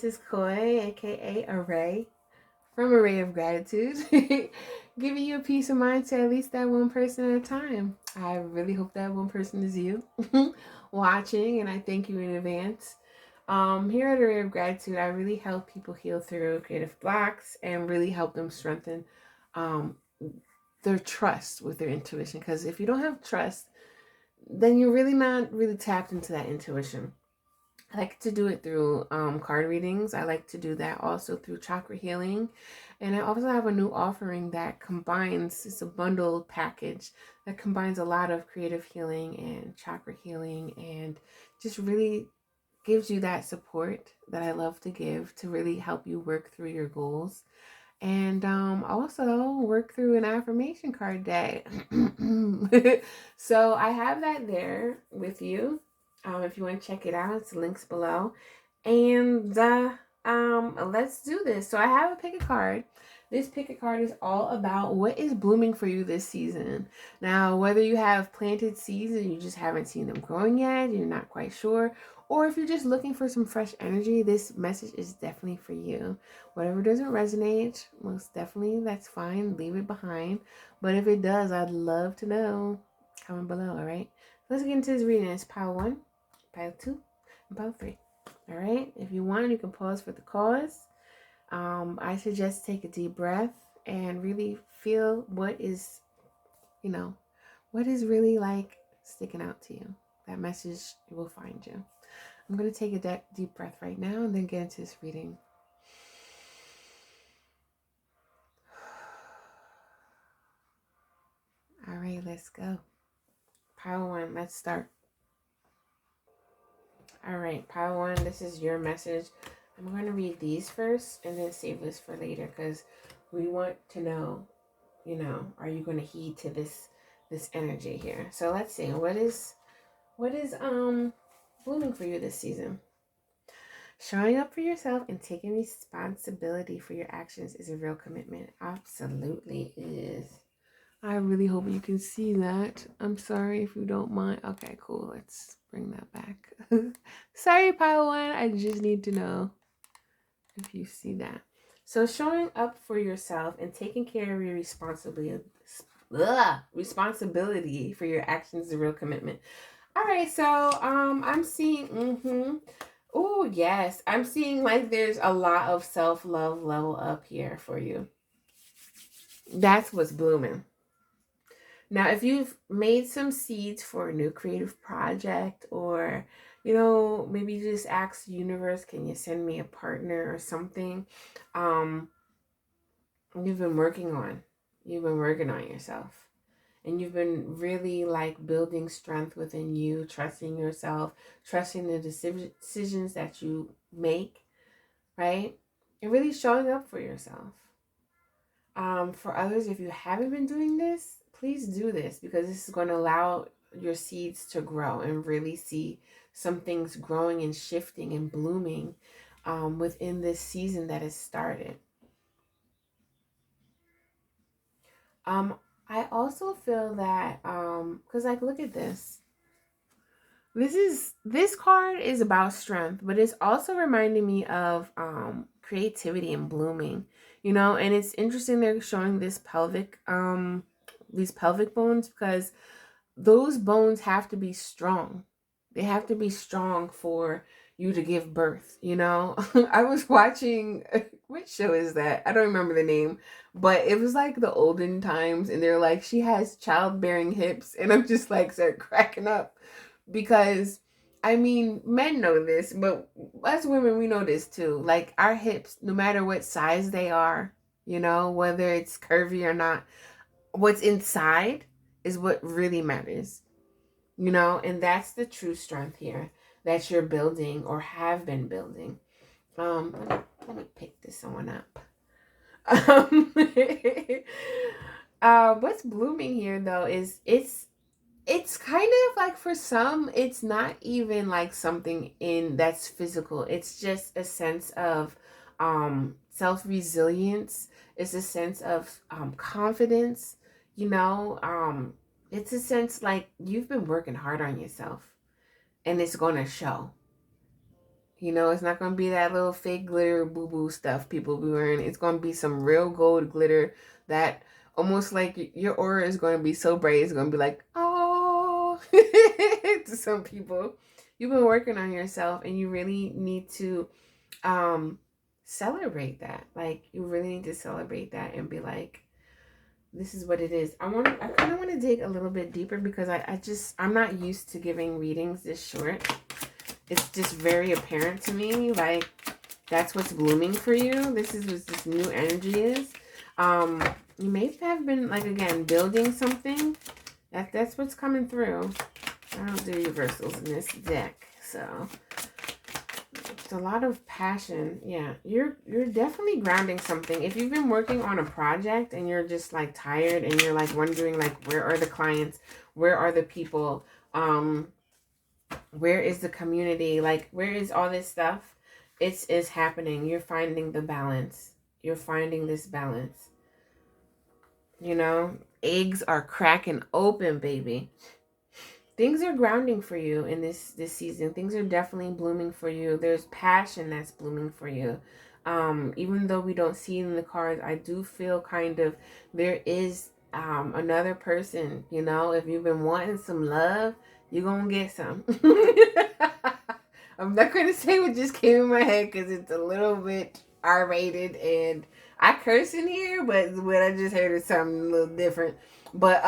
This is Koi, aka Array, from Array of Gratitude, giving you a peace of mind to at least that one person at a time. I really hope that one person is you watching, and I thank you in advance. Here at Array of Gratitude, I really help people heal through creative blocks and really help them strengthen um, their trust with their intuition. Because if you don't have trust, then you're really not really tapped into that intuition. I like to do it through card readings. I like to do that also through chakra healing. And I also have a new offering that combines, it's a bundled package that combines a lot of creative healing and chakra healing and just really gives you that support that I love to give to really help you work through your goals. And also work through an affirmation card day. So I have that there with you. If you want to check it out, it's links below. And let's do this. So I have a pick a card. This pick a card is all about what is blooming for you this season. Now, whether you have planted seeds and you just haven't seen them growing yet, you're not quite sure, or if you're just looking for some fresh energy, this message is definitely for you. Whatever doesn't resonate, most definitely, that's fine. Leave it behind. But if it does, I'd love to know. Comment below, all right? Let's get into this reading. It's pile 1, pile 2, and pile 3. All right? If you want, you can pause for the cause. I suggest take a deep breath and really feel what is, what is really like sticking out to you. That message will find you. I'm going to take a deep breath right now and then get into this reading. All right, let's go. Pile 1, let's start. All right, pile 1, this is your message. I'm going to read these first and then save this for later because we want to know, are you going to heed to this energy here? So let's see, what is blooming for you this season? Showing up for yourself and taking responsibility for your actions is a real commitment. Absolutely is. I really hope you can see that. I'm sorry if you don't mind. Okay, cool. Let's bring that back. Sorry, pile 1. I just need to know if you see that. So showing up for yourself and taking care of your responsibility for your actions is a real commitment. All right, so I'm seeing oh yes, I'm seeing like there's a lot of self-love level up here for you. That's what's blooming. Now, if you've made some seeds for a new creative project, or, maybe you just ask the universe, can you send me a partner or something? You've been working on yourself. And you've been really like building strength within you, trusting yourself, trusting the decisions that you make, right? And really showing up for yourself. For others, if you haven't been doing this, please do this because this is going to allow your seeds to grow and really see some things growing and shifting and blooming within this season that has started. I also feel that because look at this. This card is about strength, but it's also reminding me of creativity and blooming, and it's interesting they're showing this these pelvic bones because those bones have to be strong. They have to be strong for you to give birth, I was watching, which show is that? I don't remember the name, but it was like the olden times, and they're like, she has childbearing hips, and I'm just like, start cracking up because men know this, but us women, we know this too. Like our hips, no matter what size they are, whether it's curvy or not, what's inside is what really matters, and that's the true strength here that you're building or have been building. Let me pick this one up. What's blooming here though is it's kind of like for some, it's not even like something in that's physical. It's just a sense of self-resilience. It's a sense of confidence, it's a sense like you've been working hard on yourself and it's going to show. You know, it's not going to be that little fake glitter boo-boo stuff people be wearing. It's going to be some real gold glitter that almost like your aura is going to be so bright. It's going to be like, oh, to some people. You've been working on yourself and you really need to celebrate that. Like, you really need to celebrate that and be like, this is what it is. I kind of want to dig a little bit deeper because I'm not used to giving readings this short. It's just very apparent to me, like, that's what's blooming for you. This is what this new energy is. You may have been, like, again, building something. That's what's coming through. I don't do reversals in this deck, so it's a lot of passion. Yeah, you're definitely grounding something. If you've been working on a project and you're just, like, tired and you're, like, wondering, like, where are the clients? Where are the people? Where is the community? Like, where is all this stuff? It's happening. You're finding the balance. You're finding this balance. You know, eggs are cracking open, baby. Things are grounding for you in this season. Things are definitely blooming for you. There's passion that's blooming for you. Even though we don't see it in the cards, I do feel kind of there is another person. You know, if you've been wanting some love, you're gonna get some. I'm not gonna say what just came in my head because it's a little bit R-rated and I curse in here, but what I just heard is something a little different. But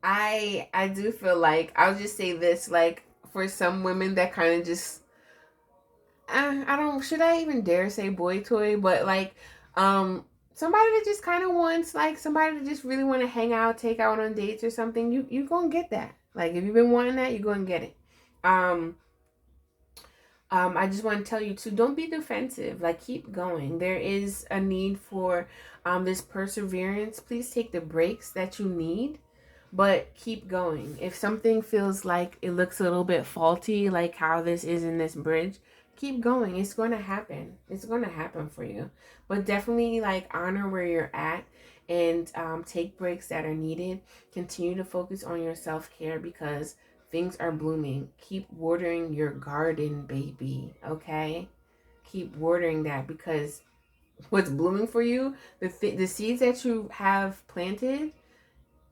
I do feel like, I'll just say this, like, for some women that kind of just I don't, should I even dare say boy toy, but like somebody that just kind of wants, like, somebody that just really want to hang out, take out on dates or something, you gonna get that. Like, if you've been wanting that, you're gonna get it. I just want to tell you too, don't be defensive. Like, keep going. There is a need for this perseverance. Please take the breaks that you need, but keep going. If something feels like it looks a little bit faulty, like how this is in this bridge, keep going. It's going to happen. It's going to happen for you. But definitely, like, honor where you're at and take breaks that are needed. Continue to focus on your self-care because things are blooming. Keep watering your garden, baby. Okay? Keep watering that because what's blooming for you, the seeds that you have planted,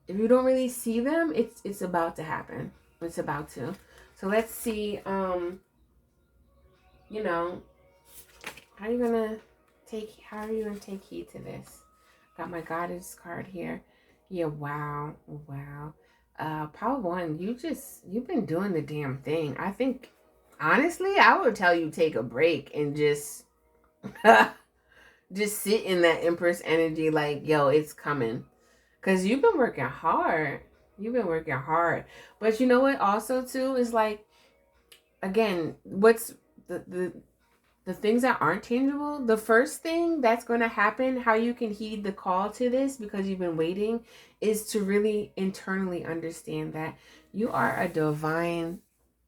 if you don't really see them, it's about to happen. It's about to. So let's see, you know, how are you gonna take heed to this? Got my goddess card here. Yeah, wow. Power one, you've been doing the damn thing. I think, honestly, I would tell you take a break and just just sit in that Empress energy, like, yo, it's coming. Because you've been working hard. You've been working hard. But you know what also too is, like, again, what's the things that aren't tangible, the first thing that's going to happen, how you can heed the call to this because you've been waiting, is to really internally understand that you are a divine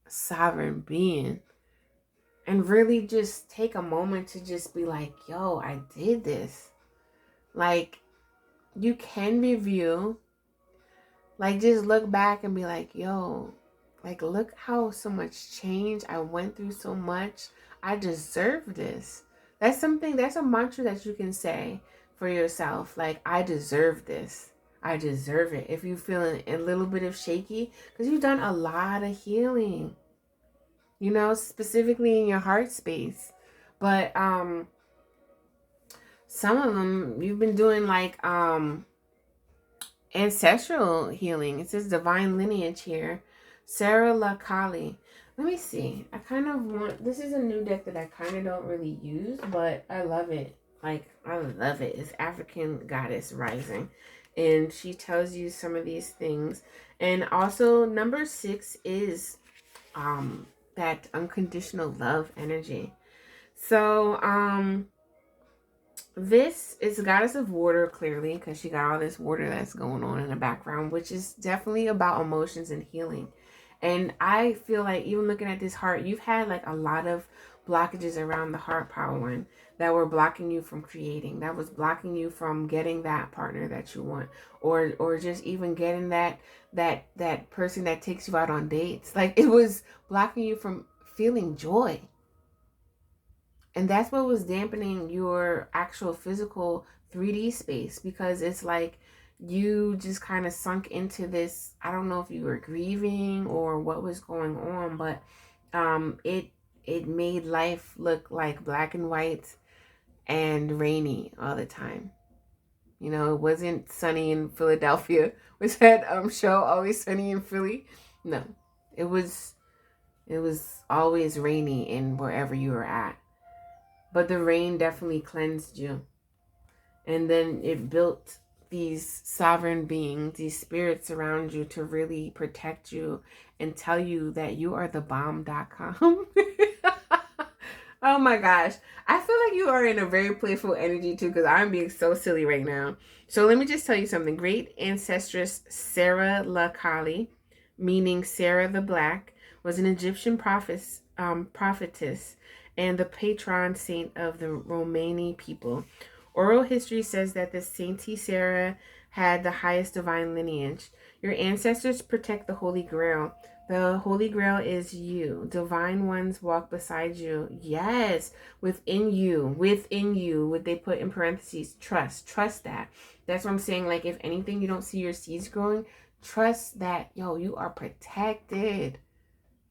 sovereign being. And really just take a moment to just be like, yo, I did this. Like, you can review, like, just look back and be like, yo, like, look how so much change I went through, so much. I deserve this. That's a mantra that you can say for yourself. Like, I deserve this. I deserve it. If you're feeling a little bit of shaky, because you've done a lot of healing, you know, specifically in your heart space. But some of them you've been doing, like, ancestral healing. It says divine lineage here. Sarah Lakali. Let me see. I kind of want, this is a new deck that I kind of don't really use, but I love it. Like, I love it. It's African Goddess Rising. And she tells you some of these things. And also, number 6 is that unconditional love energy. So, this is a goddess of water, clearly, because she got all this water that's going on in the background, which is definitely about emotions and healing. And I feel like, even looking at this heart, you've had, like, a lot of blockages around the heart, power one, that were blocking you from creating, that was blocking you from getting that partner that you want, or just even getting that person that takes you out on dates. Like, it was blocking you from feeling joy. And that's what was dampening your actual physical 3D space, because it's like you just kind of sunk into this. I don't know if you were grieving or what was going on, but it made life look like black and white and rainy all the time. You know, it wasn't sunny in Philadelphia. Was that show Always Sunny in Philly? No. It was always rainy in wherever you were at. But the rain definitely cleansed you. And then it built these sovereign beings, these spirits around you to really protect you and tell you that you are the bomb.com. Oh my gosh. I feel like you are in a very playful energy too, because I'm being so silly right now. So let me just tell you something. Great ancestress Sarah La Kali, meaning Sarah the Black, was an Egyptian prophetess and the patron saint of the Romani people. Oral history says that the Saintess Sarah had the highest divine lineage. Your ancestors protect the Holy Grail. The Holy Grail is you. Divine ones walk beside you. Yes, within you. Within you. What they put in parentheses, trust. Trust that. That's what I'm saying. Like, if anything, you don't see your seeds growing, trust that, yo, you are protected.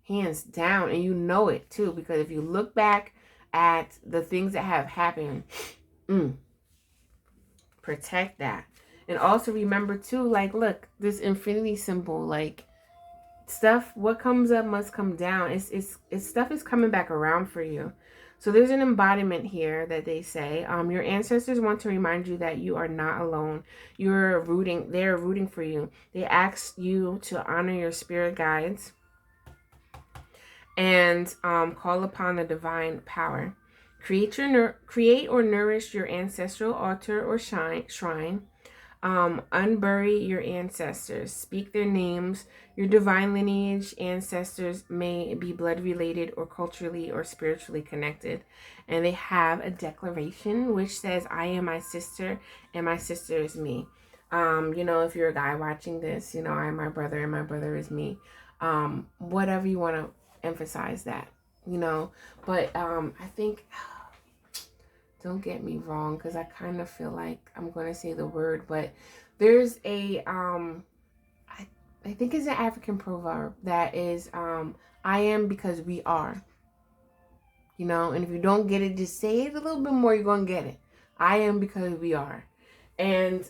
Hands down. And you know it, too. Because if you look back at the things that have happened, protect that. And also remember, too, like, look, this infinity symbol, like, stuff, what comes up must come down. It's stuff is coming back around for you. So there's an embodiment here that they say, your ancestors want to remind you that you are not alone. They're rooting for you. They ask you to honor your spirit guides and call upon the divine power. Create or nourish your ancestral altar or shrine. Unbury your ancestors. Speak their names. Your divine lineage ancestors may be blood related or culturally or spiritually connected. And they have a declaration which says, I am my sister and my sister is me. If you're a guy watching this, I am my brother and my brother is me. Whatever you want to emphasize that, But I think, don't get me wrong, because I kind of feel like I'm going to say the word, but there's a, I think it's an African proverb that is, I am because we are, and if you don't get it, just say it a little bit more, you're going to get it. I am because we are. And,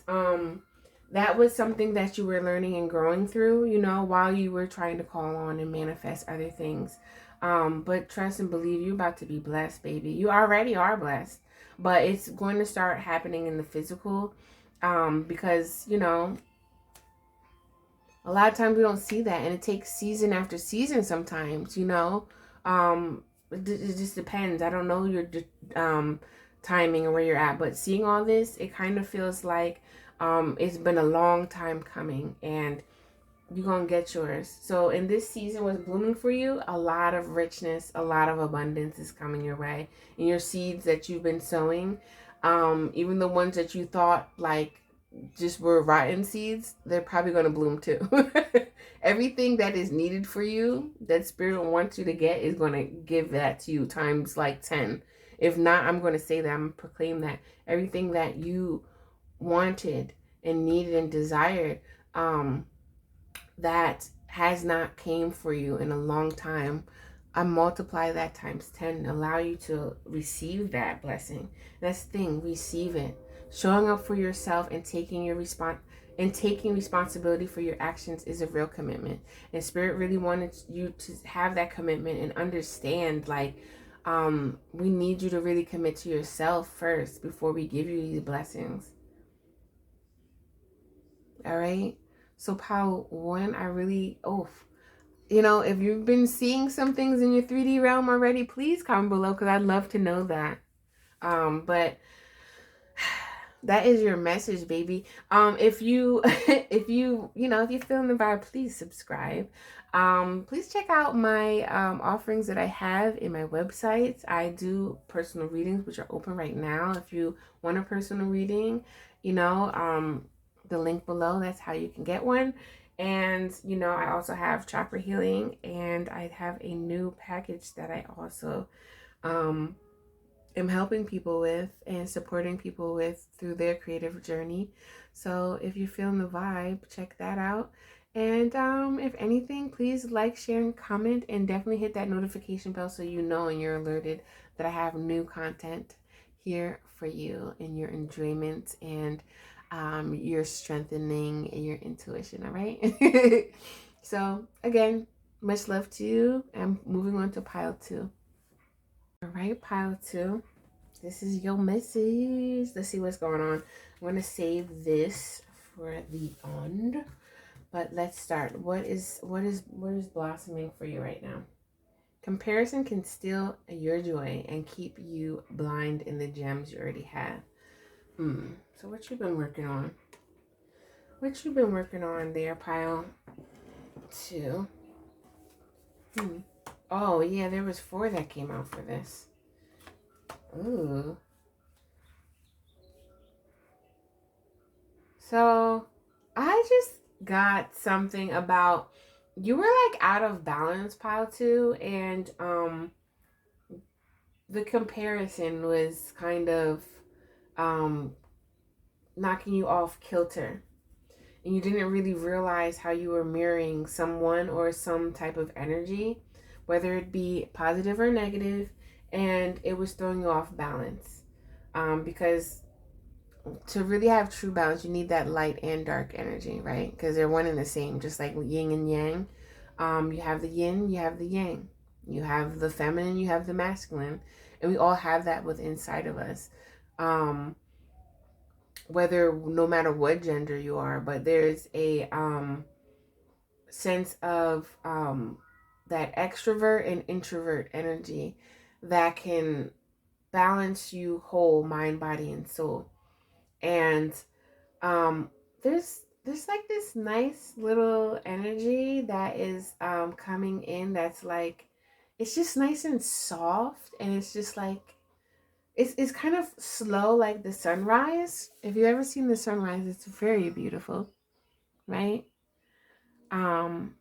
that was something that you were learning and growing through, while you were trying to call on and manifest other things. But trust and believe you're about to be blessed, baby. You already are blessed, but it's going to start happening in the physical, because, a lot of times we don't see that, and it takes season after season sometimes, it just depends. I don't know your timing or where you're at, but seeing all this, it kind of feels like it's been a long time coming, and you're gonna get yours. So in this season, what's blooming for you, a lot of richness, a lot of abundance is coming your way. And your seeds that you've been sowing, even the ones that you thought like just were rotten seeds, they're probably gonna bloom too. Everything that is needed for you, that spirit wants you to get, is gonna give that to you times like 10. If not, I'm gonna say that, I'm gonna proclaim that everything that you wanted and needed and desired, that has not came for you in a long time, I multiply that times 10, allow you to receive that blessing. That's the thing, receive it. Showing up for yourself and taking responsibility for your actions is a real commitment. And Spirit really wanted you to have that commitment and understand, like, we need you to really commit to yourself first before we give you these blessings. All right. So pile one, I really, if you've been seeing some things in your 3D realm already, please comment below, because I'd love to know that. But that is your message, baby. If you if you're feeling the vibe, please subscribe. Please check out my offerings that I have in my website. I do personal readings, which are open right now. If you want a personal reading, the link below, that's how you can get one. And I also have chakra healing, and I have a new package that I also am helping people with and supporting people with through their creative journey. So if you're feeling the vibe, check that out. And if anything, please like, share, and comment, and definitely hit that notification bell so you know and you're alerted that I have new content here for you and your enjoyment and your strengthening and your intuition. All right. So again, much love to you. I'm moving on to pile two. All right, pile two. This is your message. Let's see what's going on. I'm going to save this for the end. But let's start. What is blossoming for you right now? Comparison can steal your joy and keep you blind in the gems you already have. So what you been working on? What you been working on there, pile two? Oh yeah, there was 4 that came out for this. Ooh. So I just got something about you were like out of balance, pile two, and the comparison was kind of um knocking you off kilter. And you didn't really realize how you were mirroring someone or some type of energy, whether it be positive or negative, and it was throwing you off balance. Because to really have true balance, you need that light and dark energy, right? Because they're one and the same, just like yin and yang. You have the yin, you have the yang. You have the feminine, you have the masculine. And we all have that within inside of us. Whether no matter what gender you are, but there's a sense of that extrovert and introvert energy that can balance you whole, mind, body, and soul. And um there's like this nice little energy that is coming in that's like it's just nice and soft, and it's just like it's kind of slow, like the sunrise. If you've ever seen the sunrise, it's very beautiful, right? um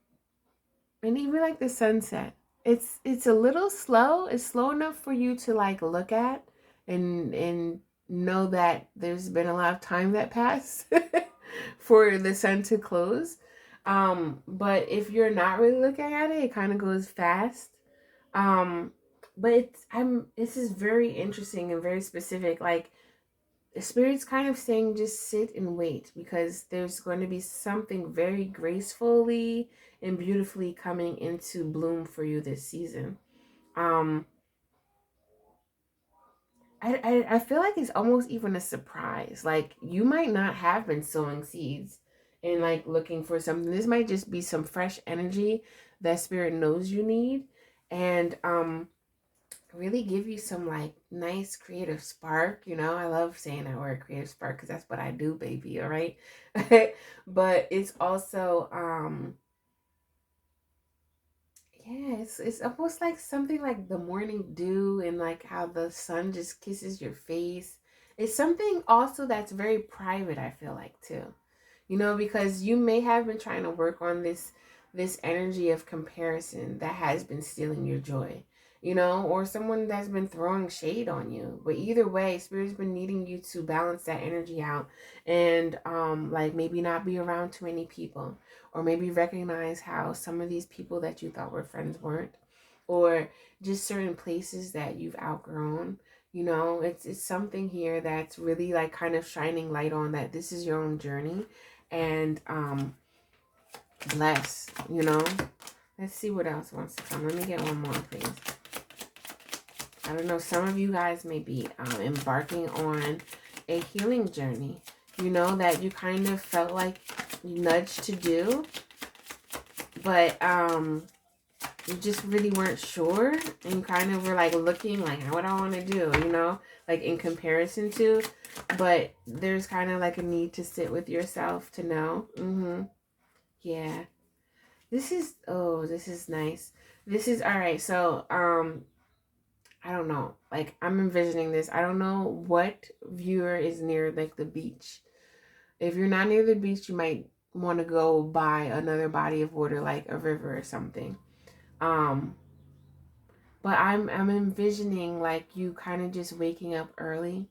and even like the sunset, it's a little slow. It's slow enough for you to like look at and know that there's been a lot of time that passed for the sun to close. But if you're not really looking at it, it kind of goes fast. um but this is very interesting and very specific. Like the spirit's kind of saying just sit and wait, because there's going to be something very gracefully and beautifully coming into bloom for you this season. um I feel like it's almost even a surprise. Like you might not have been sowing seeds and like looking for something. This might just be some fresh energy that spirit knows you need, and really give you some like nice creative spark. I love saying that word, creative spark, because that's what I do, baby. All right. But it's also yeah, it's almost like something like the morning dew and like how the sun just kisses your face. It's something also that's very private, I feel like, too. Because you may have been trying to work on this energy of comparison that has been stealing your joy, or someone that's been throwing shade on you. But either way, spirit's been needing you to balance that energy out, and like maybe not be around too many people, or maybe recognize how some of these people that you thought were friends weren't, or just certain places that you've outgrown. It's something here that's really like kind of shining light on that this is your own journey, and bless. Let's see what else wants to come. Let me get one more, please. I don't know, some of you guys may be embarking on a healing journey, that you kind of felt like you nudged to do, but you just really weren't sure, and you kind of were like looking like, what do I want to do, like in comparison to, but there's kind of like a need to sit with yourself to know. Yeah. This is nice. This is all right. So, I don't know. Like I'm envisioning this. I don't know what viewer is near like the beach. If you're not near the beach, you might want to go by another body of water, like a river or something. Um, But I'm envisioning like you kind of just waking up early,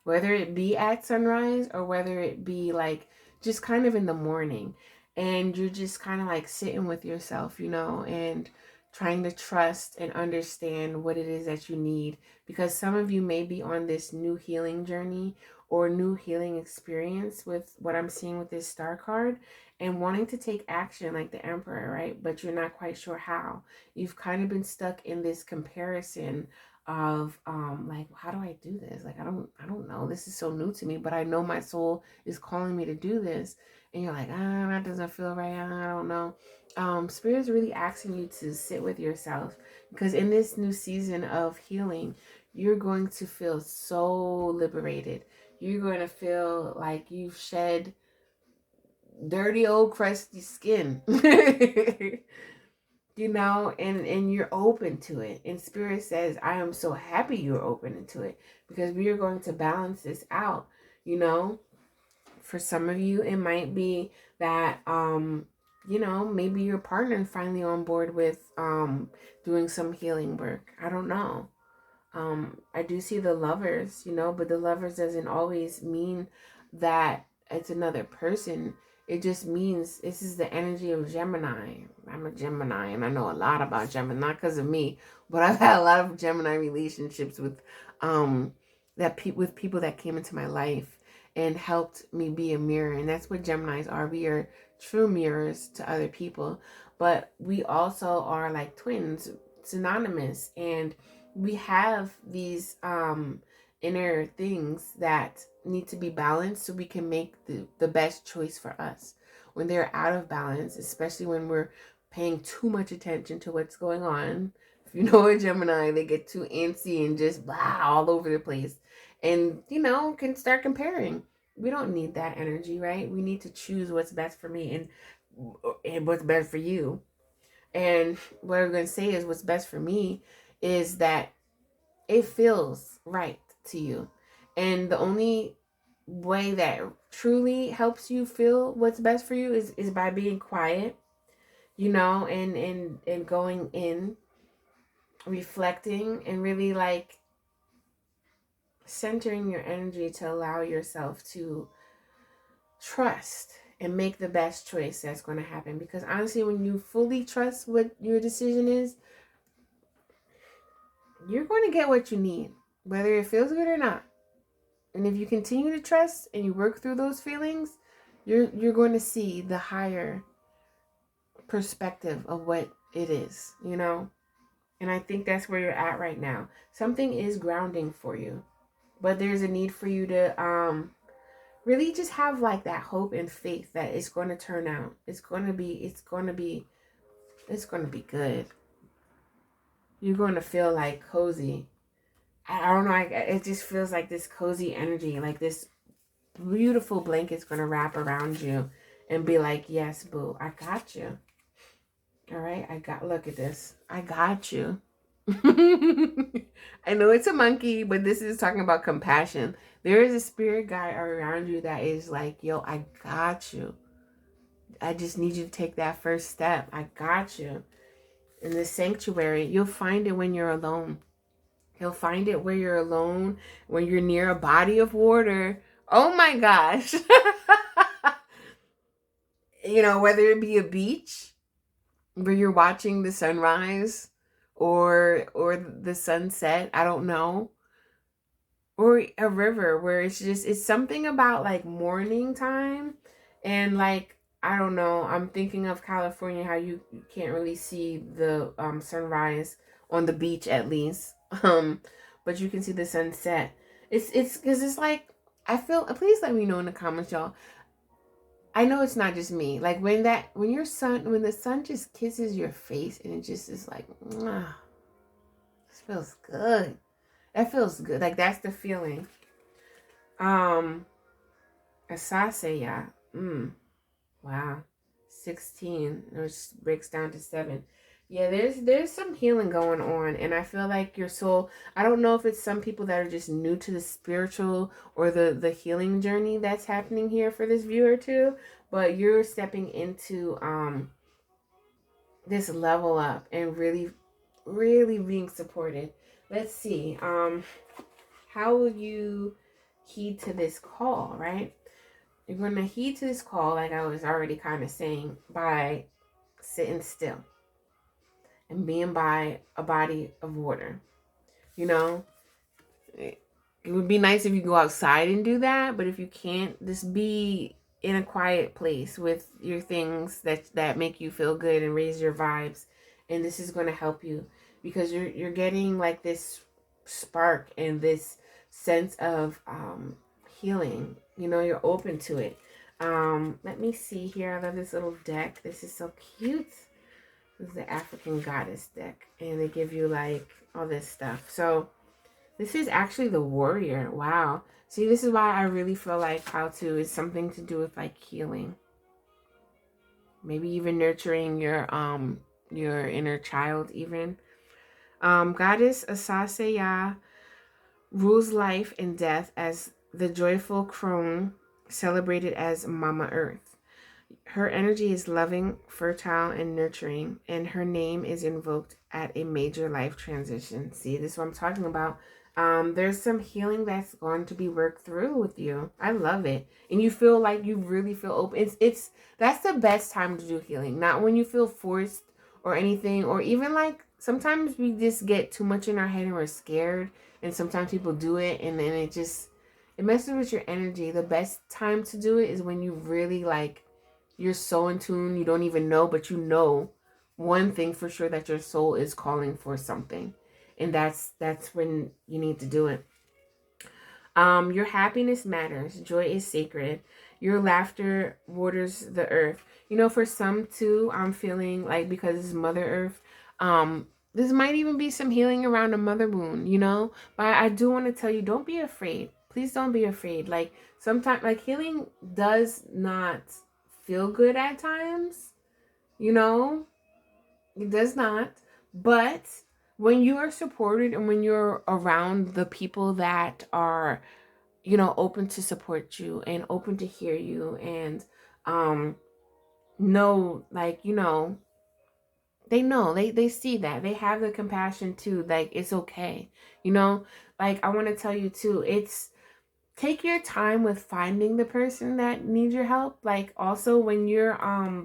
whether it be at sunrise or whether it be like just kind of in the morning, and you're just kind of like sitting with yourself, and trying to trust and understand what it is that you need, because some of you may be on this new healing journey or new healing experience with what I'm seeing with this star card, and wanting to take action like the emperor, right? But you're not quite sure how. You've kind of been stuck in this comparison of like, how do I do this? Like, I don't know, this is so new to me, but I know my soul is calling me to do this. And you're like, that doesn't feel right, I don't know. Spirit's really asking you to sit with yourself, because in this new season of healing, you're going to feel so liberated. You're going to feel like you've shed dirty old crusty skin. And you're open to it. And Spirit says, I am so happy you're open to it, because we are going to balance this out. For some of you, it might be that, maybe your partner finally on board with doing some healing work. I don't know. I do see the lovers, but the lovers doesn't always mean that it's another person. It just means this is the energy of Gemini. I'm a Gemini, and I know a lot about Gemini, not because of me, but I've had a lot of Gemini relationships with with people that came into my life and helped me be a mirror. And that's what Geminis are. We are true mirrors to other people, but we also are like twins, synonymous. And we have these inner things that need to be balanced so we can make the best choice for us. When they're out of balance, especially when we're paying too much attention to what's going on, if you know a Gemini, they get too antsy and just blah all over the place, and can start comparing. We don't need that energy, right? We need to choose what's best for me and what's best for you. And what I'm going to say is, what's best for me is that it feels right to you. And the only way that truly helps you feel what's best for you is by being quiet, and going in, reflecting, and really like centering your energy to allow yourself to trust and make the best choice that's going to happen. Because honestly, when you fully trust what your decision is, you're going to get what you need, whether it feels good or not. And if you continue to trust and you work through those feelings, you're going to see the higher perspective of what it is, And I think that's where you're at right now. Something is grounding for you, but there's a need for you to really just have like that hope and faith that it's going to turn out. It's going to be good. You're going to feel like cozy. I don't know. It just feels like this cozy energy, like this beautiful blanket's going to wrap around you and be like, yes, boo, I got you. All right. Look at this. I got you. I know it's a monkey, but this is talking about compassion. There is a spirit guide around you that is like, yo, I got you. I just need you to take that first step. I got you. In the sanctuary, you'll find it when you're alone. He'll find it where you're alone, when you're near a body of water. Oh my gosh. Whether it be a beach where you're watching the sunrise or the sunset, I don't know. Or a river where it's something about like morning time, and like, I don't know, I'm thinking of California, how you can't really see the sunrise on the beach, at least. But you can see the sunset. It's because it's like, I feel, please let me know in the comments, y'all. I know it's not just me. Like when the sun just kisses your face and it just is like, this feels good. That feels good. Like that's the feeling. Asaseya. Wow. 16. Which breaks down to 7. Yeah, there's some healing going on, and I feel like your soul, I don't know if it's some people that are just new to the spiritual or the healing journey that's happening here for this viewer too, but you're stepping into this level up and really really being supported. Let's see. How will you heed to this call, right? You're going to heed to this call, like I was already kind of saying, by sitting still and being by a body of water. You know, it would be nice if you go outside and do that, but if you can't, just be in a quiet place with your things that make you feel good and raise your vibes. And this is going to help you because you're getting like this spark and this sense of healing. You know, you're open to it. Let me see here. I love this little deck. This is so cute. This is the African Goddess deck, and they give you like all this stuff. So this is actually the Warrior. Wow. See, this is why I really feel like how to is something to do with like healing. Maybe even nurturing your inner child even. Goddess Asaseya rules life and death as the joyful crone celebrated as Mama Earth. Her energy is loving, fertile, and nurturing, and her name is invoked at a major life transition. See, this is what I'm talking about. There's some healing that's going to be worked through with you. I love it. And you feel like you really feel open. It's that's the best time to do healing. Not when you feel forced or anything, or even like sometimes we just get too much in our head and we're scared, and sometimes people do it and then it messes with your energy. The best time to do it is when you really like you're so in tune, you don't even know, but you know one thing for sure, that your soul is calling for something. And that's when you need to do it. Your happiness matters. Joy is sacred. Your laughter waters the earth. You know, for some too, I'm feeling like because it's Mother Earth, this might even be some healing around a mother wound, you know? But I do want to tell you, don't be afraid. Please don't be afraid. Like sometimes like healing does not feel good at times, you know? It does not. But when you are supported and when you're around the people that are, you know, open to support you and open to hear you and know, like, you know, they see that they have the compassion too, like it's okay, you know. Like I want to tell you too, it's take your time with finding the person that needs your help. Like also when you're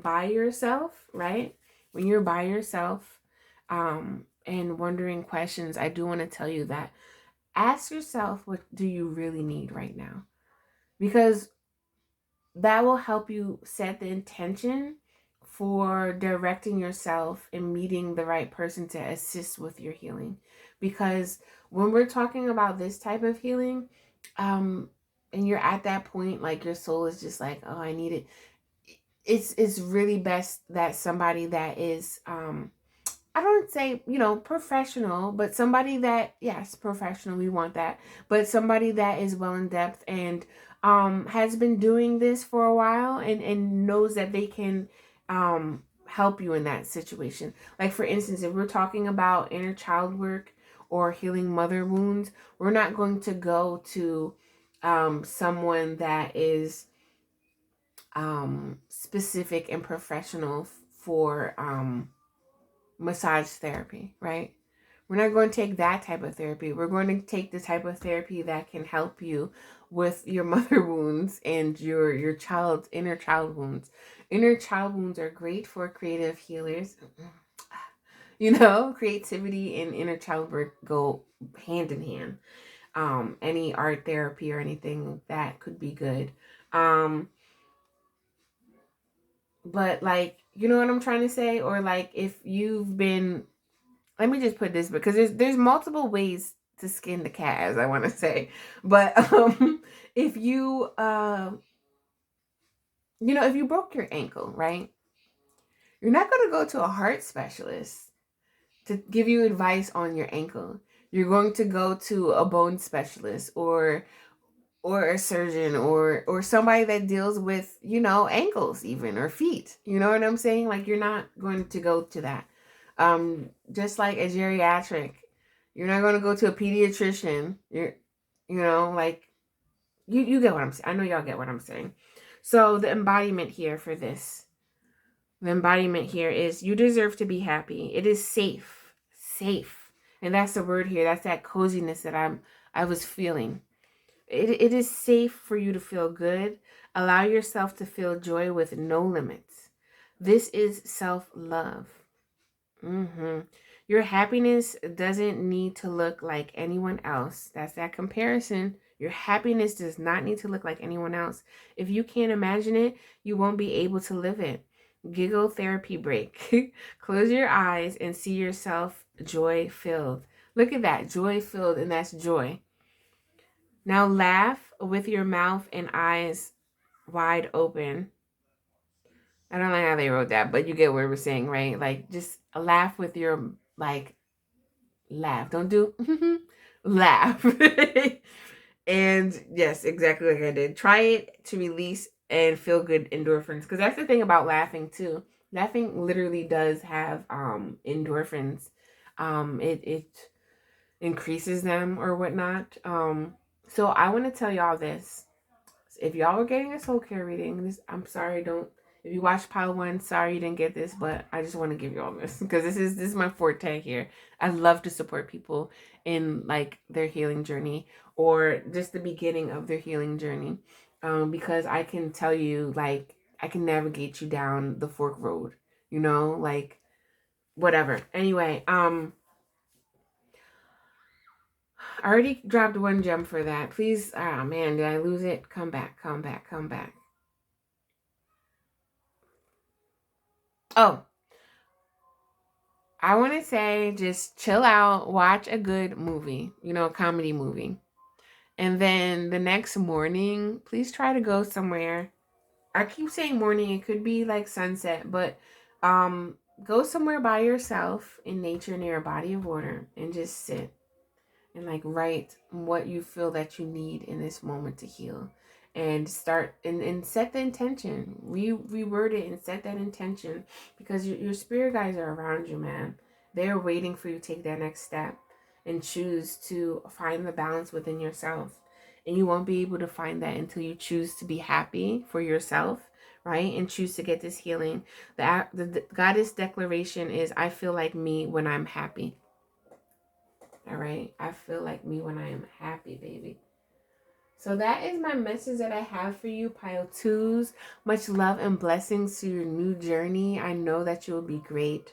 by yourself, right? When you're by yourself and wondering questions, I do want to tell you that ask yourself, what do you really need right now? Because that will help you set the intention for directing yourself and meeting the right person to assist with your healing. Because when we're talking about this type of healing, and you're at that point, like your soul is just like, oh, I need it. It's really best that somebody that is I don't say, you know, professional, but somebody that, yes, professional, we want that, but somebody that is well in depth and has been doing this for a while and knows that they can help you in that situation. Like, for instance, if we're talking about inner child work or healing mother wounds, we're not going to go to someone that is specific and professional for massage therapy, right? We're not going to take that type of therapy. We're going to take the type of therapy that can help you with your mother wounds and your child's inner child wounds. Inner child wounds are great for creative healers. You know, creativity and inner child work go hand in hand. Any art therapy or anything that could be good. But like, you know what I'm trying to say? Or like if you've been, let me just put this, because there's multiple ways to skin the cat, as I want to say. But if you you know, if you broke your ankle, right? You're not going to go to a heart specialist to give you advice on your ankle. You're going to go to a bone specialist or a surgeon or somebody that deals with, you know, ankles even or feet. You know what I'm saying? Like you're not going to go to that. Just like a geriatric, you're not going to go to a pediatrician. You know, like you get what I'm saying. I know y'all get what I'm saying. So the embodiment here for this, the embodiment here is you deserve to be happy. It is safe. safe. And that's the word here. That's that coziness that I was feeling. It is safe for you to feel good. Allow yourself to feel joy with no limits. This is self-love. Your happiness doesn't need to look like anyone else. That's that comparison. Your happiness does not need to look like anyone else. If you can't imagine it, you won't be able to live it. Giggle therapy break. Close your eyes and see yourself joy filled. Look at that, joy filled, and that's joy. Now laugh with your mouth and eyes wide open. I don't know how they wrote that, but you get what we're saying, right? Like, just laugh with your, like, laugh. Don't do laugh. And yes, exactly like I did. Try it to release and feel good endorphins. Because that's the thing about laughing too. Laughing literally does have endorphins. It increases them or whatnot. So I want to tell y'all this. If y'all were getting a soul care reading, I'm sorry, don't. If you watched pile 1, sorry you didn't get this, but I just want to give you all this because this is my forte here. I love to support people in like their healing journey or just the beginning of their healing journey, because I can tell you, like, I can navigate you down the fork road, like whatever. Anyway, I already dropped one gem for that. Please, man, did I lose it? Come back, come back, come back. Oh, I want to say just chill out, watch a good movie, a comedy movie. And then the next morning, please try to go somewhere. I keep saying morning, it could be like sunset, but go somewhere by yourself in nature near a body of water and just sit and like write what you feel that you need in this moment to heal, and start and set the intention, reword it and set that intention, because your spirit guides are around you, man. They're waiting for you to take that next step and choose to find the balance within yourself. And you won't be able to find that until you choose to be happy for yourself, right? And choose to get this healing. The goddess declaration is, I feel like me when I'm happy. All right. I feel like me when I am happy, baby. So that is my message that I have for you, pile 2s. Much love and blessings to your new journey. I know that you'll be great.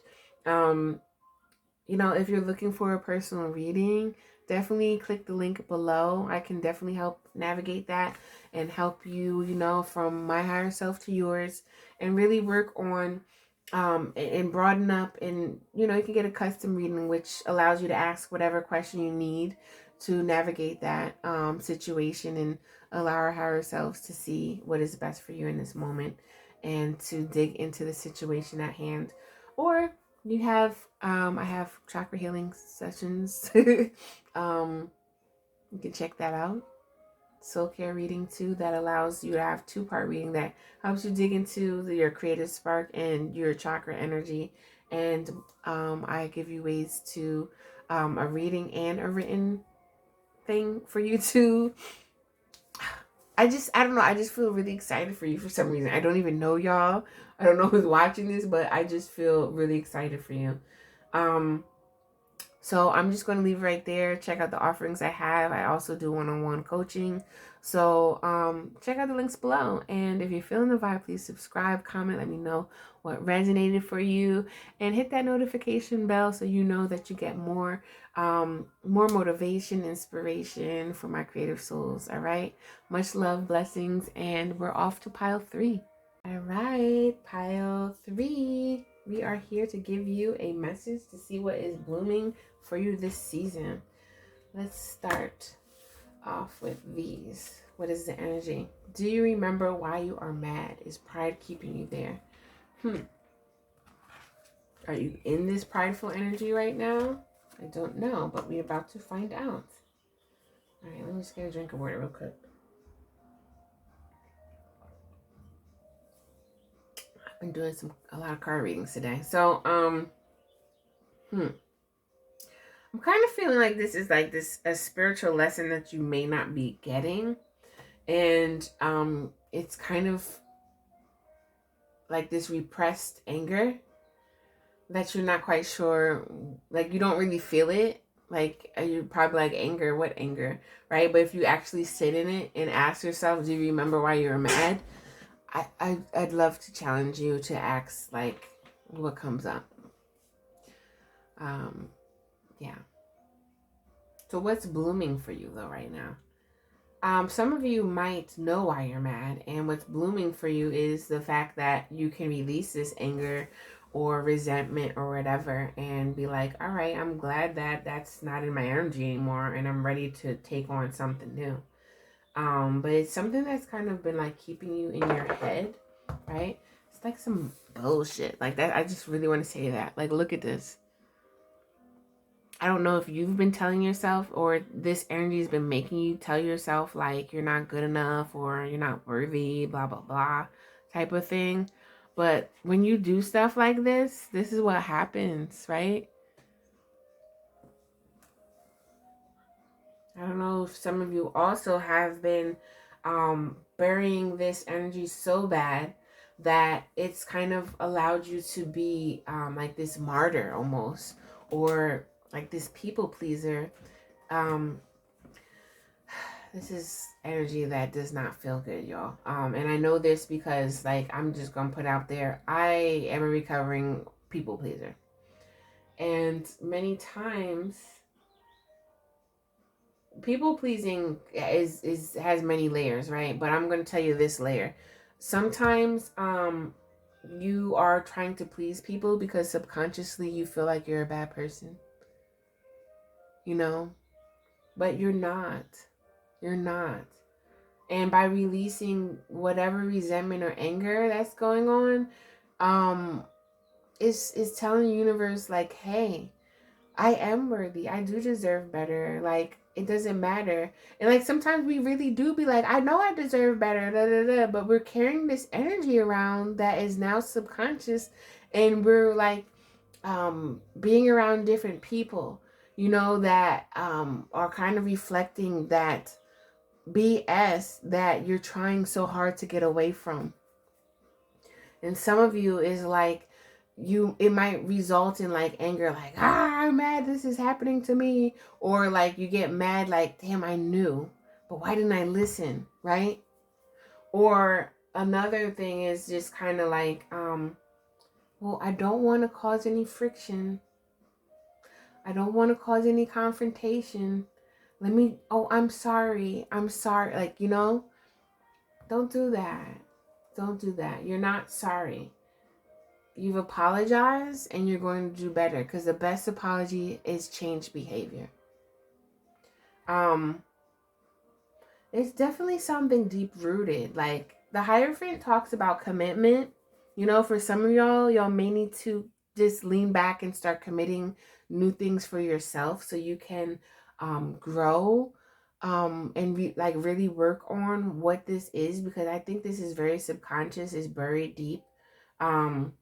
If you're looking for a personal reading, definitely click the link below. I can definitely help navigate that and help you, from my higher self to yours, and really work on and broaden up. And you can get a custom reading, which allows you to ask whatever question you need to navigate that situation and allow our higher selves to see what is best for you in this moment and to dig into the situation at hand. Or you have I have chakra healing sessions. You can check that out. Soul care reading too, that allows you to have 2-part reading that helps you dig into your creative spark and your chakra energy. And I give you ways to a reading and a written thing for you to. I don't know. I just feel really excited for you for some reason. I don't even know y'all. I don't know who's watching this, but I just feel really excited for you. So I'm just going to leave right there. Check out the offerings I have. I also do one-on-one coaching. So check out the links below. And if you're feeling the vibe, please subscribe, comment, let me know what resonated for you, and hit that notification bell so you know that you get more motivation, inspiration for my creative souls. All right. Much love, blessings, and we're off to pile 3. All right, pile 3. We are here to give you a message to see what is blooming for you this season. Let's start off with these. What is the energy? Do you remember why you are mad? Is pride keeping you there? Are you in this prideful energy right now? I don't know, but we're about to find out. All right, let me just get a drink of water real quick. I've been doing a lot of card readings today. So, I'm kind of feeling like this is like a spiritual lesson that you may not be getting. And it's kind of like this repressed anger. that you're not quite sure, like you don't really feel it. Like you're probably like anger, what anger, right? But if you actually sit in it and ask yourself, do you remember why you were mad? I'd love to challenge you to ask like what comes up. Um, yeah. So what's blooming for you though right now? Some of you might know why you're mad, and what's blooming for you is the fact that you can release this anger or resentment or whatever and be like, all right, I'm glad that that's not in my energy anymore and I'm ready to take on something new. But it's something that's kind of been like keeping you in your head, right? It's like some bullshit like that. I just really want to say that. Like, look at this. I don't know if you've been telling yourself or this energy has been making you tell yourself like you're not good enough or you're not worthy, blah, blah, blah type of thing. But when you do stuff like this is what happens, right? I don't know if some of you also have been burying this energy so bad that it's kind of allowed you to be like this martyr almost, or like this people pleaser. Um, This is energy that does not feel good, y'all. And I know this because, like, I'm just gonna put out there, I am a recovering people pleaser, and many times, people pleasing is has many layers, right? But I'm gonna tell you this layer. Sometimes, you are trying to please people because subconsciously you feel like you're a bad person, you know, but you're not. You're not. And by releasing whatever resentment or anger that's going on, um is telling the universe like, hey, I am worthy, I do deserve better, like it doesn't matter. And like sometimes we really do be like, I know I deserve better, da, da, da, but we're carrying this energy around that is now subconscious, and we're like being around different people, you know, that are kind of reflecting that BS that you're trying so hard to get away from. And some of you is like, it might result in like anger, like, I'm mad this is happening to me. Or like you get mad, like, damn, I knew, but why didn't I listen? Right? Or another thing is just kind of like, well, I don't want to cause any friction. I don't want to cause any confrontation. I'm sorry. I'm sorry. Like, you know, don't do that. Don't do that. You're not sorry. You've apologized and you're going to do better, because the best apology is change behavior. Um, it's definitely something deep rooted. Like the Hierophant talks about commitment. You know, for some of y'all may need to just lean back and start committing new things for yourself so you can grow and like really work on what this is, because I think this is very subconscious, is buried deep. Um,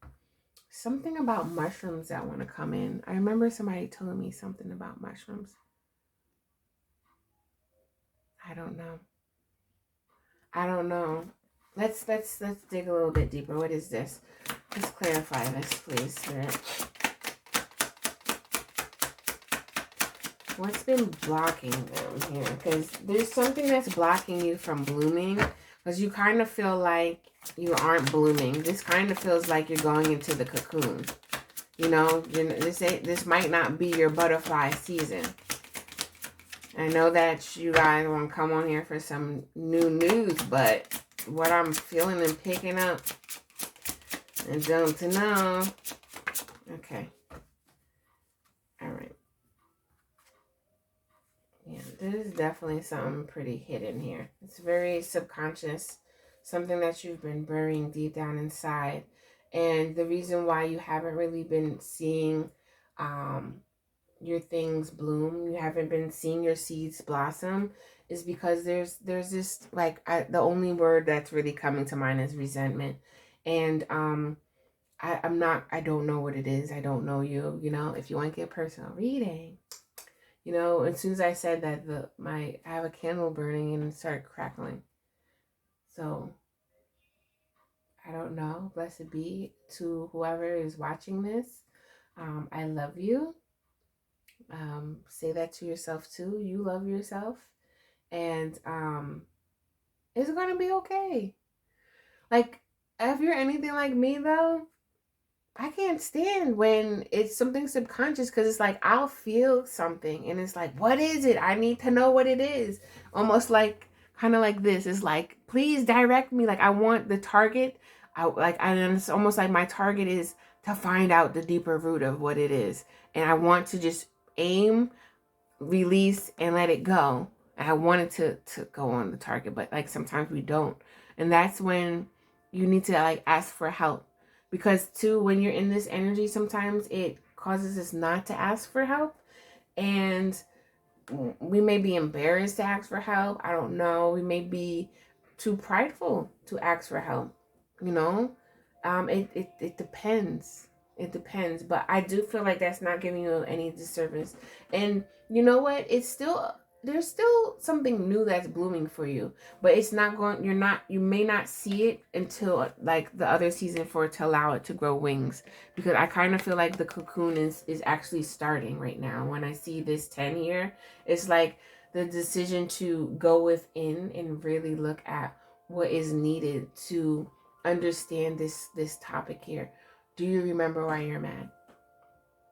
Something about mushrooms that want to come in. I remember somebody telling me something about mushrooms. I don't know. I don't know. Let's dig a little bit deeper. What is this? Let's clarify this, please, Spirit. What's been blocking them here? Because there's something that's blocking you from blooming. Because you kind of feel like you aren't blooming. This kind of feels like you're going into the cocoon. You know, this might not be your butterfly season. I know that you guys want to come on here for some new news, but what I'm feeling and picking up, I don't know. Okay. All right. Yeah, this is definitely something pretty hidden here. It's very subconscious, something that you've been burying deep down inside. And the reason why you haven't really been seeing your things bloom, you haven't been seeing your seeds blossom, is because there's this like the only word that's really coming to mind is resentment. And I don't know what it is. I don't know you. You know, if you want to get personal reading, you know, as soon as I said that, I have a candle burning and it started crackling. So I don't know. Blessed be to whoever is watching this. I love you. Say that to yourself too. You love yourself. And it's gonna be okay. Like, if you're anything like me though, I can't stand when it's something subconscious, because it's like I'll feel something and it's like, what is it? I need to know what it is. Almost like, kind of like this. It's like, please direct me. Like, I want the target. And it's almost like my target is to find out the deeper root of what it is. And I want to just aim, release, and let it go. And I wanted to go on the target, but like sometimes we don't. And that's when you need to like ask for help. Because too, when you're in this energy, sometimes it causes us not to ask for help. And we may be embarrassed to ask for help. I don't know. We may be too prideful to ask for help. You know, it depends. It depends. But I do feel like that's not giving you any disservice. And you know what? It's still, there's still something new that's blooming for you, but it's not going, you may not see it until like the other season for it to allow it to grow wings. Because I kind of feel like the cocoon is actually starting right now. When I see this 10 here, it's like the decision to go within and really look at what is needed to understand this topic here. Do you remember why you're mad?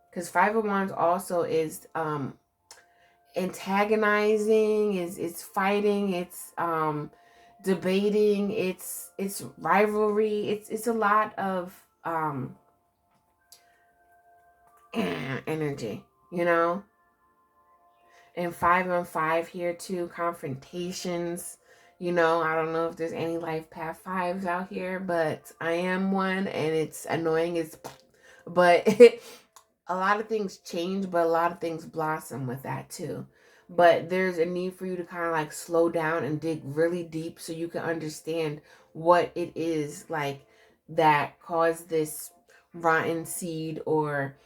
Because Five of Wands also is antagonizing, is it's fighting, it's debating, it's rivalry, it's a lot of energy, you know. And 5 on 5 here too, confrontations. You know, I don't know if there's any life path fives out here, but I am one, and it's annoying. But a lot of things change, but a lot of things blossom with that too. But there's a need for you to kind of like slow down and dig really deep so you can understand what it is like that caused this rotten seed, or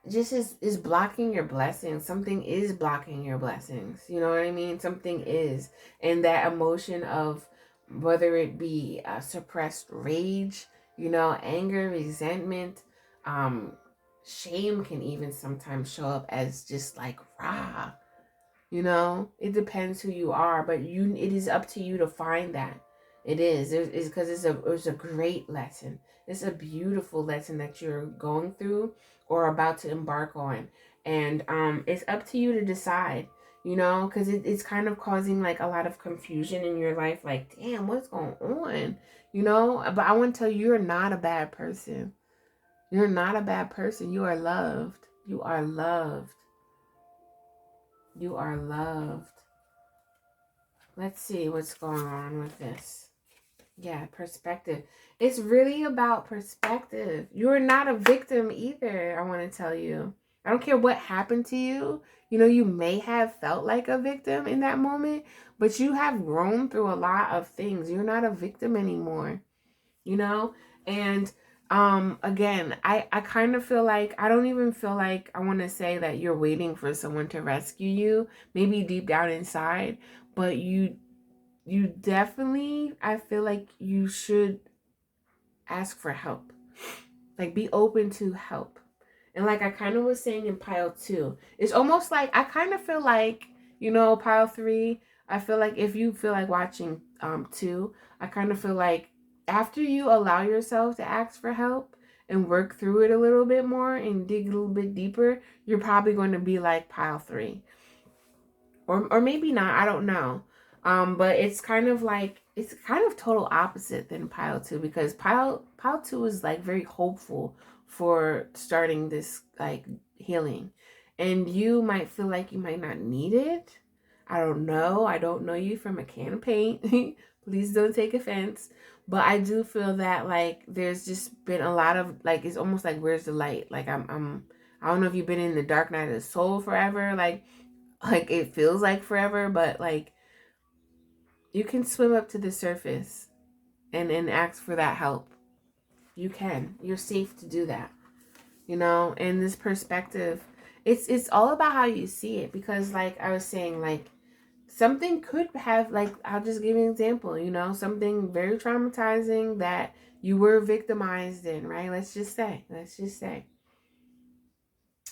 just is blocking your blessings. Something is blocking your blessings, you know what I mean? Something is. And that emotion of, whether it be suppressed rage, you know, anger, resentment, shame can even sometimes show up as just like rah, you know. It depends who you are, but it is up to you to find that. It is. It's because it's a great lesson. It's a beautiful lesson that you're going through or about to embark on. And it's up to you to decide, you know, because it's kind of causing like a lot of confusion in your life. Like, damn, what's going on? You know, but I want to tell you, you're not a bad person. You're not a bad person. You are loved. You are loved. You are loved. Let's see what's going on with this. Yeah, perspective. It's really about perspective. You're not a victim either, I want to tell you. I don't care what happened to you. You know, you may have felt like a victim in that moment, but you have grown through a lot of things. You're not a victim anymore, you know? And again, I kind of feel like, I don't even feel like I want to say that you're waiting for someone to rescue you, maybe deep down inside, but you definitely, I feel like you should ask for help. Like, be open to help. And like I kind of was saying in pile 2, it's almost like, I kind of feel like, you know, pile 3, I feel like if you feel like watching 2, I kind of feel like after you allow yourself to ask for help and work through it a little bit more and dig a little bit deeper, you're probably going to be like pile 3. Or maybe not, I don't know. But it's kind of like, it's kind of total opposite than pile 2, because pile 2 is like very hopeful for starting this like healing, and you might feel like you might not need it. I don't know. I don't know you from a can of paint. Please don't take offense. But I do feel that like there's just been a lot of like, it's almost like, where's the light? Like I don't know if you've been in the dark night of the soul forever. Like it feels like forever, but like you can swim up to the surface and ask for that help. You can. You're safe to do that. You know, and this perspective, it's all about how you see it, because like I was saying, like something could have, like, I'll just give you an example, you know, something very traumatizing that you were victimized in, right? Let's just say.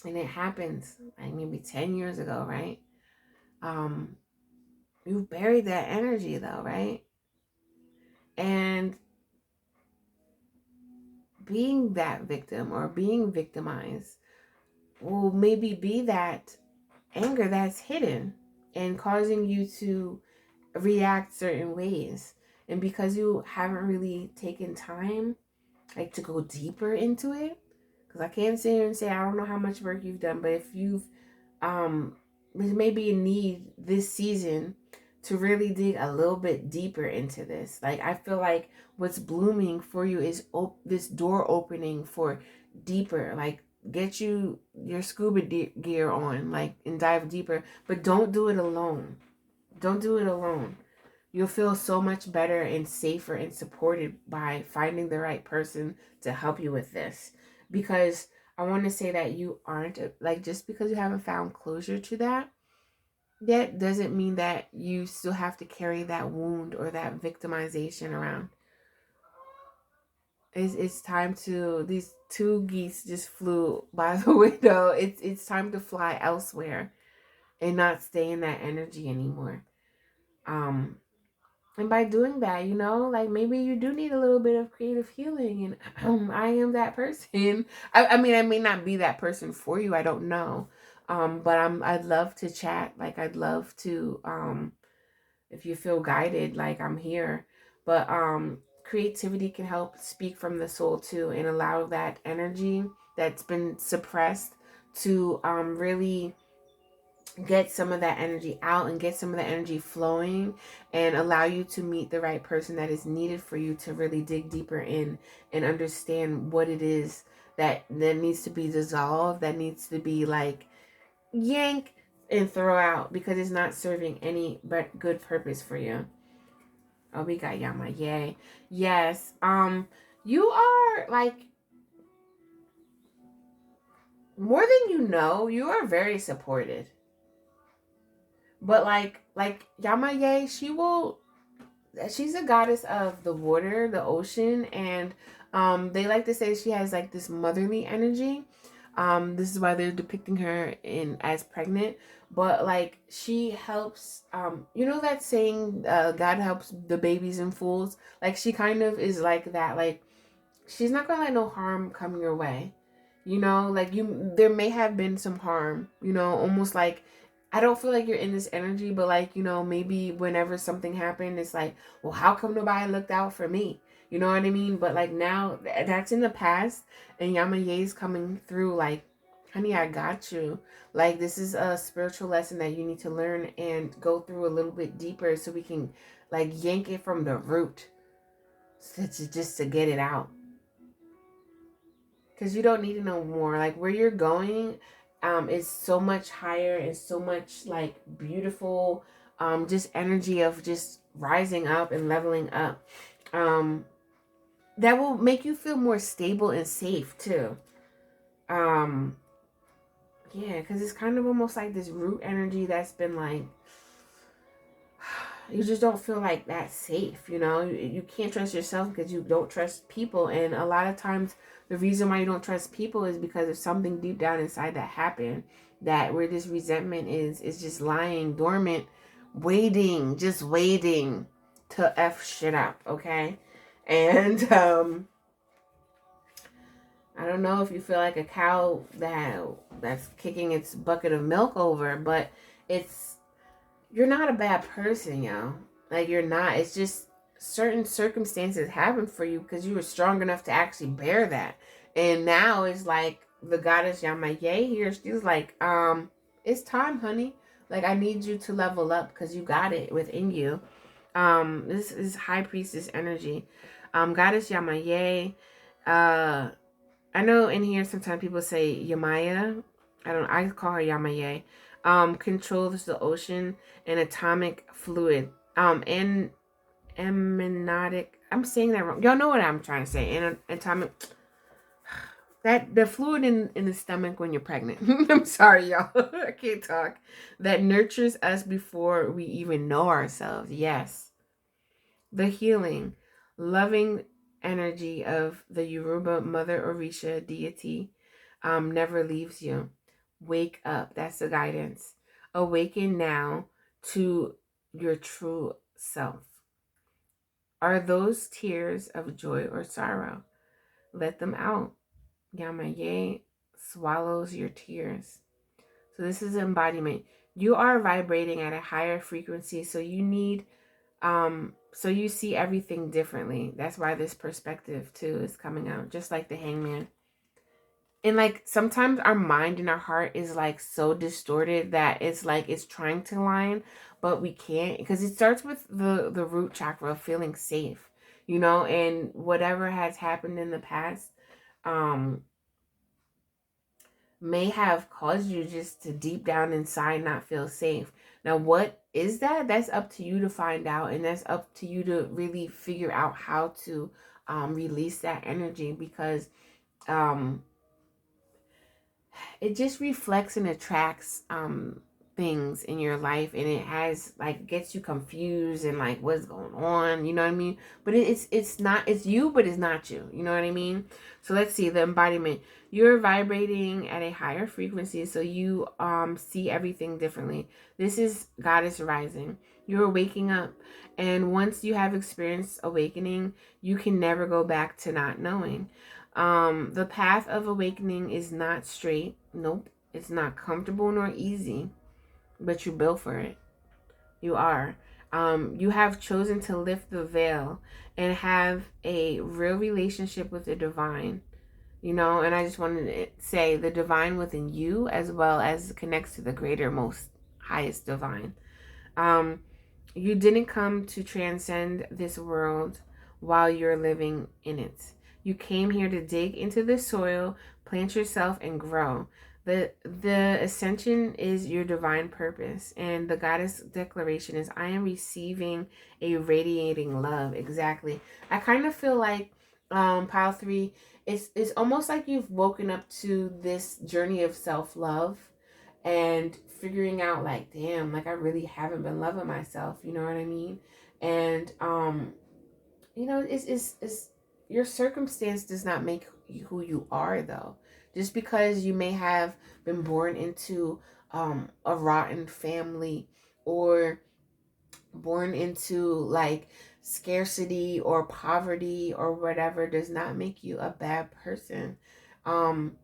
And it happens like maybe 10 years ago, right? You've buried that energy though, right? And being that victim or being victimized will maybe be that anger that's hidden and causing you to react certain ways. And because you haven't really taken time like to go deeper into it, because I can't sit here and say I don't know how much work you've done, but if you've maybe you need this season to really dig a little bit deeper into this. Like I feel like what's blooming for you is this door opening for deeper. Like get you your scuba gear on, like, and dive deeper, but don't do it alone. Don't do it alone. You'll feel so much better and safer and supported by finding the right person to help you with this. Because I want to say that you aren't, like, just because you haven't found closure to that, that doesn't mean that you still have to carry that wound or that victimization around. It's time to, these two geese just flew by the window. It's time to fly elsewhere and not stay in that energy anymore. Um, And by doing that, like maybe you do need a little bit of creative healing. And I am that person. I mean, I may not be that person for you. I don't know. But I'd love to chat. Like I'd love to, if you feel guided, like I'm here. But creativity can help speak from the soul too and allow that energy that's been suppressed to really get some of that energy out and get some of that energy flowing and allow you to meet the right person that is needed for you to really dig deeper in and understand what it is that needs to be dissolved, that needs to be like yank and throw out because it's not serving any but good purpose for you. Oh, we got Yama. Yay. Yes. You are like, more than you know, you are very supported. But like Yamaye, she's a goddess of the water, the ocean, and they like to say she has like this motherly energy. This is why they're depicting her in as pregnant. But like she helps, you know that saying, God helps the babies and fools. Like she kind of is like that. Like she's not gonna let no harm come your way. Like there may have been some harm. Almost like I don't feel like you're in this energy, but like, maybe whenever something happened, it's like, well, how come nobody looked out for me? You know what I mean? But like now that's in the past and Yamaye's coming through like, honey, I got you. Like this is a spiritual lesson that you need to learn and go through a little bit deeper so we can like yank it from the root just to get it out. Because you don't need to know more. Like where you're going is so much higher and so much like beautiful just energy of just rising up and leveling up. That will make you feel more stable and safe too. um yeah, because it's kind of almost like this root energy that's been like, you just don't feel like that safe. You can't trust yourself because you don't trust people. And a lot of times the reason why you don't trust people is because of something deep down inside that happened, that where this resentment is just lying dormant, just waiting to F shit up. Okay. And I don't know if you feel like a cow that's kicking its bucket of milk over, but you're not a bad person, yo. Like you're not. It's just certain circumstances happen for you because you were strong enough to actually bear that. And now it's like the goddess Yamaye here. She's like, it's time, honey. Like I need you to level up because you got it within you. This is high priestess energy. Goddess Yamaye. I know in here sometimes people say Yamaya. I call her Yamaye. Controls the ocean and atomic fluid. And amniotic. I'm saying that wrong. Y'all know what I'm trying to say. And atomic. That the fluid in the stomach when you're pregnant. I'm sorry, y'all. I can't talk. That nurtures us before we even know ourselves. Yes. The healing, loving energy of the Yoruba Mother Orisha deity never leaves you. Wake up. That's the guidance. Awaken now to your true self. Are those tears of joy or sorrow? Let them out. Yamaye swallows your tears. So this is embodiment. You are vibrating at a higher frequency, so you need so you see everything differently. That's why this perspective too is coming out, just like the hangman. And like sometimes our mind and our heart is like so distorted that it's like it's trying to align, but we can't, because it starts with the root chakra of feeling safe, you know, and whatever has happened in the past um may have caused you just to deep down inside not feel safe. Now, what is that? That's up to you to find out, and that's up to you to really figure out how to release that energy, because um, it just reflects and attracts things in your life, and it has like gets you confused and like what's going on, you know what I mean? But it's not, it's you, but it's not you, you know what I mean? So let's see the embodiment. You're vibrating at a higher frequency, so you see everything differently. This is Goddess rising. You're waking up, and once you have experienced awakening, you can never go back to not knowing. The path of awakening is not straight. Nope. It's not comfortable nor easy, but you built for it. You are. You have chosen to lift the veil and have a real relationship with the divine. You know, and I just wanted to say the divine within you, as well as connects to the greater, most highest divine. Um, you didn't come to transcend this world while you're living in it. You came here to dig into the soil, plant yourself, and grow. The ascension is your divine purpose, and the goddess declaration is, I am receiving a radiating love. Exactly. I kind of feel like pile 3, it's almost like you've woken up to this journey of self-love and figuring out like, damn, like I really haven't been loving myself, you know what I mean? And you know, it's your circumstance does not make who you are, though. Just because you may have been born into a rotten family, or born into like scarcity or poverty or whatever, does not make you a bad person. um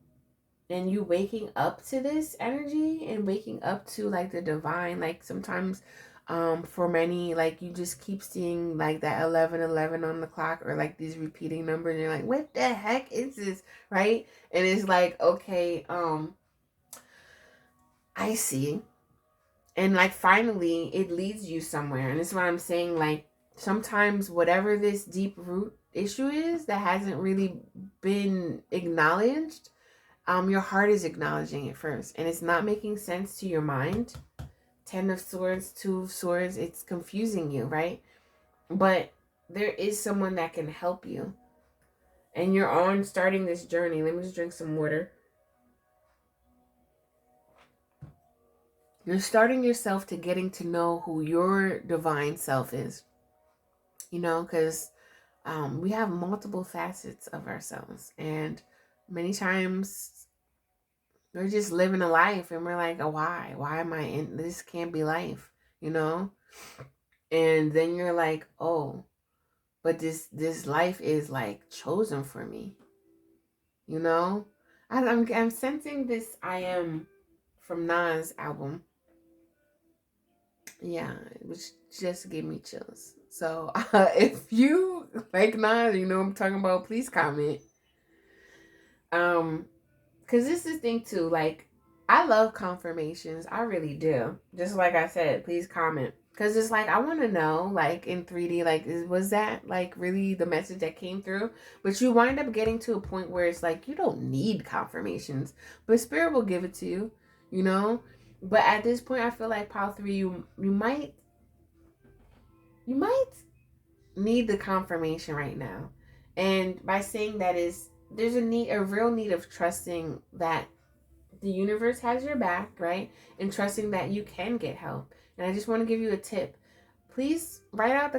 and you waking up to this energy and waking up to like the divine, like sometimes for many, like you just keep seeing like that 11:11 on the clock, or like these repeating numbers, and you're like, what the heck is this, right? And it's like, okay, I see. And like finally it leads you somewhere, and this is what I'm saying, like sometimes whatever this deep root issue is that hasn't really been acknowledged, your heart is acknowledging it first, and it's not making sense to your mind. 10 of swords, 2 of swords, it's confusing you, right? But there is someone that can help you, and you're on starting this journey. Let me just drink some water. You're starting yourself to getting to know who your divine self is, you know, because we have multiple facets of ourselves, and many times we're just living a life and we're like, oh, why am I in this? Can't be life, you know? And then you're like, oh, but this life is like chosen for me, you know? I'm sensing this I Am from Nas album. Yeah, which just gave me chills. So if you like Nas, you know what I'm talking about, please comment. Because this is the thing too, like, I love confirmations. I really do. Just like I said, please comment. Because it's like, I want to know, like, in 3D, like, was that, like, really the message that came through? But you wind up getting to a point where it's like, you don't need confirmations. But Spirit will give it to you, you know? But at this point, I feel like pile 3, you might need the confirmation right now. And by saying that is, there's a real need of trusting that the universe has your back, right? And trusting that you can get help. And I just want to give you a tip. Please write out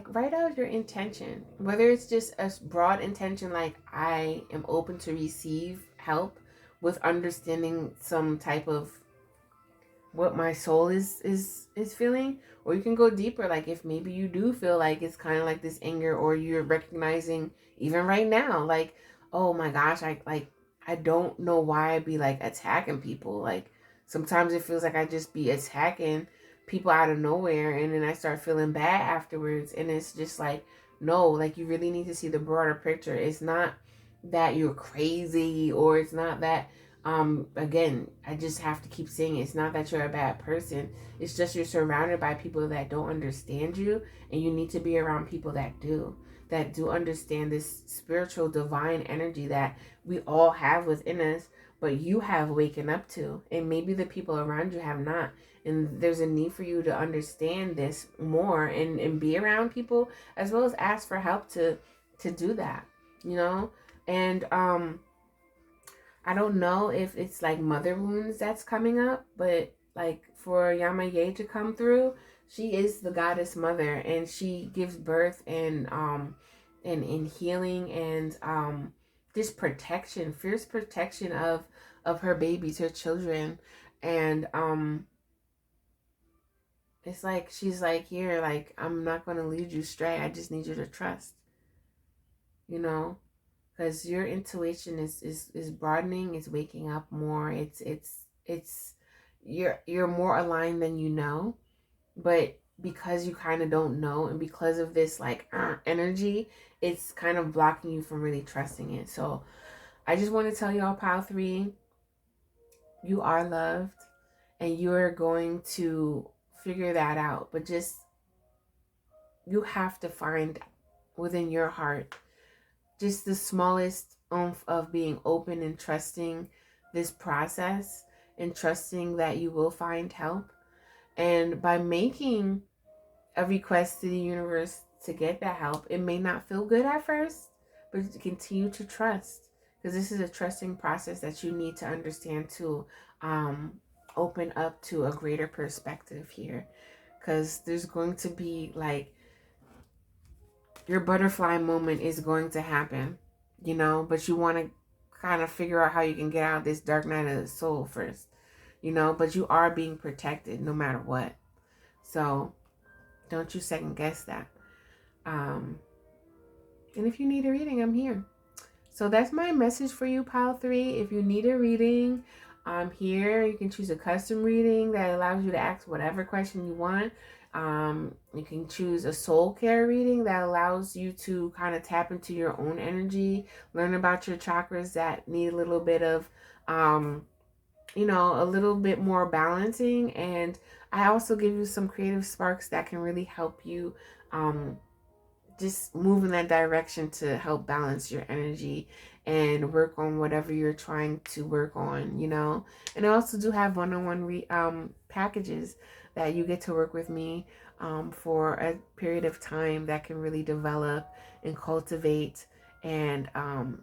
write out your intention. Whether it's just a broad intention like I am open to receive help, with understanding some type of what my soul is feeling, or you can go deeper, like if maybe you do feel like it's kind of like this anger, or you're recognizing even right now, like, oh my gosh, I don't know why I be like attacking people. Like sometimes it feels like I just be attacking people out of nowhere, and then I start feeling bad afterwards, and it's just like, no, like you really need to see the broader picture. It's not that you're crazy, or it's not that again, I just have to keep saying it. It's not that you're a bad person. It's just you're surrounded by people that don't understand you, and you need to be around people that do understand this spiritual divine energy that we all have within us, but you have waken up to, and maybe the people around you have not. And there's a need for you to understand this more, and be around people, as well as ask for help to do that, you know. And I don't know if it's like mother wounds that's coming up, but like for Yamaye to come through, she is the goddess mother, and she gives birth and in healing, and this protection, fierce protection of her babies, her children. And it's like she's like, here, like I'm not gonna lead you astray. I just need you to trust, you know, because your intuition is broadening, it's waking up more, it's you're more aligned than you know, but because you kind of don't know, and because of this like energy, it's kind of blocking you from really trusting it. So I just want to tell y'all, pile 3, you are loved, and you're going to figure that out, but just you have to find within your heart just the smallest oomph of being open and trusting this process, and trusting that you will find help. And by making a request to the universe to get that help, it may not feel good at first, but continue to trust, because this is a trusting process that you need to understand to open up to a greater perspective here, because there's going to be like your butterfly moment is going to happen, you know, but you want to kind of figure out how you can get out of this dark night of the soul first, you know, but you are being protected no matter what. So don't you second guess that. And if you need a reading, I'm here. So that's my message for you, pile 3. If you need a reading, I'm here. You can choose a custom reading that allows you to ask whatever question you want. You can choose a soul care reading that allows you to kind of tap into your own energy, learn about your chakras that need a little bit of, you know, a little bit more balancing. And I also give you some creative sparks that can really help you just move in that direction to help balance your energy and work on whatever you're trying to work on, you know. And I also do have one-on-one packages that you get to work with me for a period of time that can really develop and cultivate and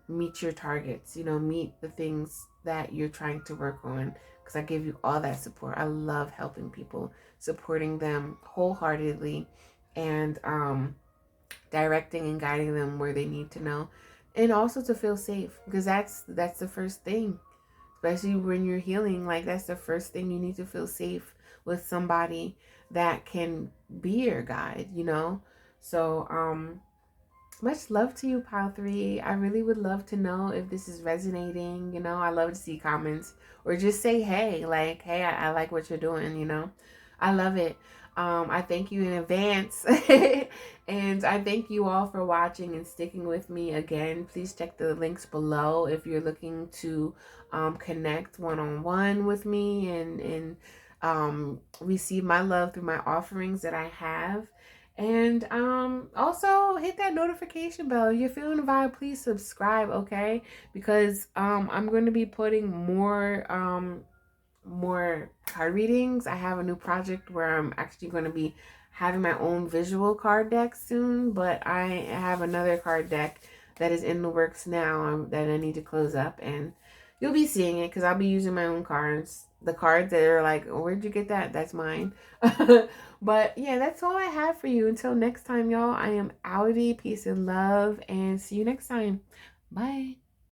meet your targets, you know, meet the things that you're trying to work on, because I give you all that support. I love helping people, supporting them wholeheartedly, and directing and guiding them where they need to know, and also to feel safe, because that's the first thing, especially when you're healing. Like that's the first thing, you need to feel safe with somebody that can be your guide, you know. So much love to you, pile 3. I really would love to know if this is resonating, you know. I love to see comments, or just say hey, like, hey, I like what you're doing, you know. I love it. I thank you in advance. And I thank you all for watching and sticking with me. Again, please check the links below if you're looking to connect one-on-one with me, and receive my love through my offerings that I have. And also hit that notification bell. If you're feeling the vibe, please subscribe, okay? Because I'm going to be putting more card readings. I have a new project where I'm actually going to be having my own visual card deck soon, but I have another card deck that is in the works now that I need to close up, and you'll be seeing it because I'll be using my own cards. The cards that are like, oh, where'd you get that? That's mine. But yeah, that's all I have for you. Until next time, y'all, I am Audi. Peace and love, and see you next time. Bye.